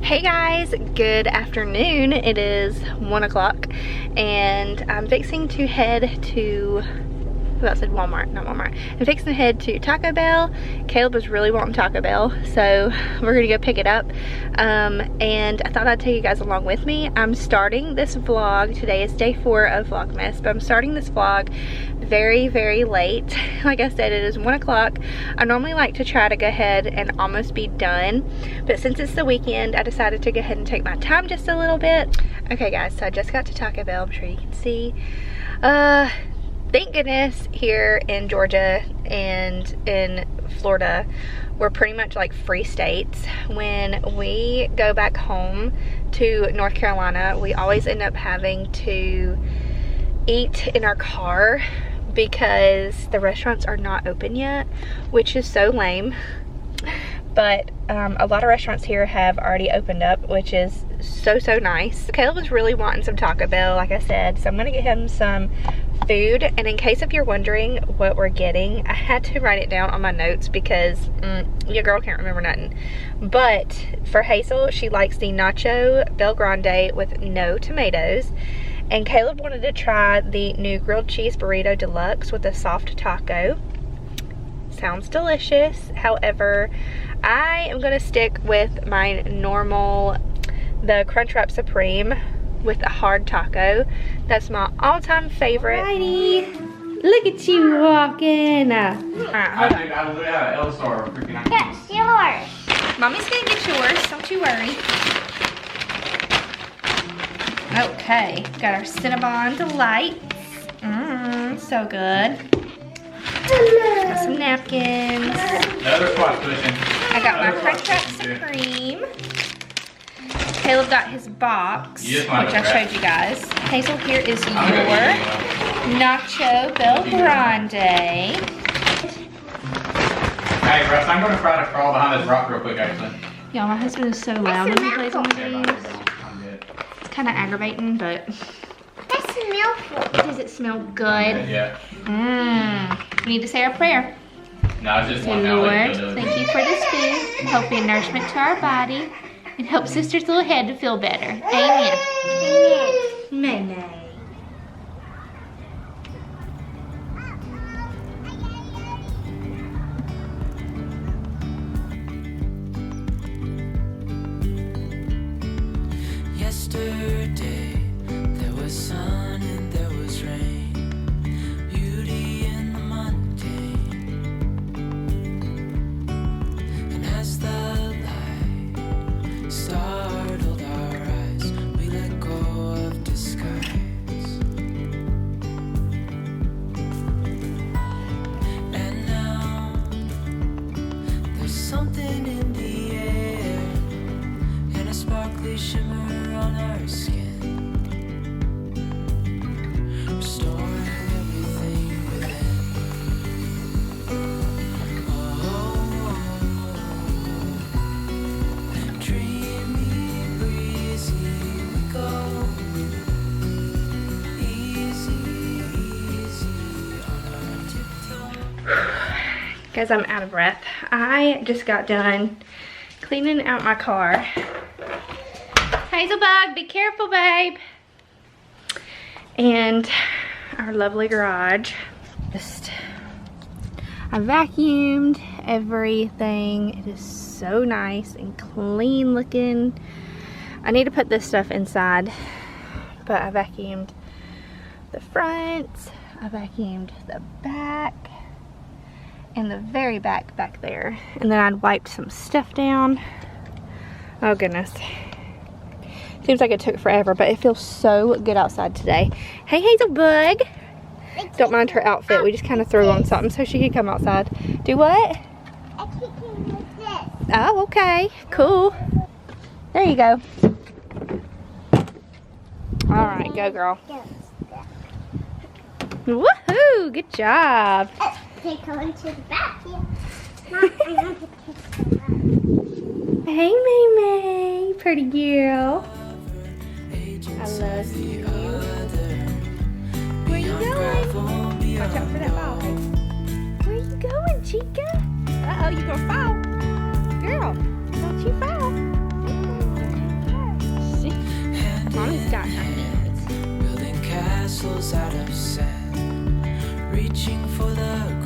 Hey guys, good afternoon. It is 1 o'clock and I'm fixing to head to, I said Walmart, not Walmart. I'm fixing to head to Taco Bell. Caleb was really wanting Taco Bell, so we're gonna go pick it up. And I thought I'd take you guys along with me. I'm starting this vlog. Today is day 4 of Vlogmas, but I'm starting this vlog very, very late. Like I said, it is 1 o'clock. I normally like to try to go ahead and almost be done, but since it's the weekend, I decided to go ahead and take my time just a little bit. Okay guys, so I just got to Taco Bell. I'm sure you can see. Thank goodness here in Georgia and in Florida, we're pretty much like free states. When we go back home to North Carolina, we always end up having to eat in our car because the restaurants are not open yet, which is so lame. But a lot of restaurants here have already opened up, which is so nice. Caleb was really wanting some Taco Bell, like I said, so I'm gonna get him some food. And in case if you're wondering what we're getting, I had to write it down on my notes because your girl can't remember nothing. But for Hazel, she likes the Nacho Bel Grande with no tomatoes. And Caleb wanted to try the new grilled cheese burrito deluxe with a soft taco. Sounds delicious. However, I am gonna stick with my normal, the Crunchwrap Supreme with a hard taco. That's my all-time favorite. Alrighty, look at you walking. Alright, hold on. I literally had an L-Star freaking out. That's yours. Mommy's gonna get yours, don't you worry. Okay, got our Cinnabon Delights. So good. Got some napkins. Another squat cushion. I got my Crunchwrap Supreme. Caleb got his box, which I showed you guys. Hazel, here is your Nacho Bel Grande. Hey, Russ, I'm going to try to crawl behind this rock real quick, actually. Y'all, my husband is so loud when he plays on the games. I'm good. It's kind of aggravating, but... That smells good. Does it smell good? Yeah. We need to say our prayer. No, it's just Dear one now. Lord, thank you for this food, and healthy nourishment to our body, and help Sister's little head to feel better. Amen. Amen. Nay. Yesterday there was sun and there was rain, beauty in the mundane. And as the light startled our eyes, we let go of disguise. And now there's something in the air and a sparkly shimmer on our skin, restoring everything within. Dreamy, breezy, we go. Easy on our tiptoe. Guys, I'm out of breath. I just got done cleaning out my car. Hazelbug, be careful, babe. And our lovely garage. I vacuumed everything. It is so nice and clean looking. I need to put this stuff inside, but I vacuumed the front, I vacuumed the back, and the very back there. And then I wiped some stuff down. Oh goodness. Seems like it took forever, but it feels so good outside today. Hey, Hazelbug. Don't mind her outfit. We just kind of threw on something so she could come outside. Do what? I kicking with this. Oh, okay. Cool. There you go. All right, go girl. Woohoo! Good job. Take her into the back. Yeah. Mom, I want to kiss her. Hey, May, pretty girl. I love you. Where you going? Watch out for that ball. Where you going, Chica? Uh-oh, you gonna fall. Girl, don't you fall. castles out of sand, reaching for the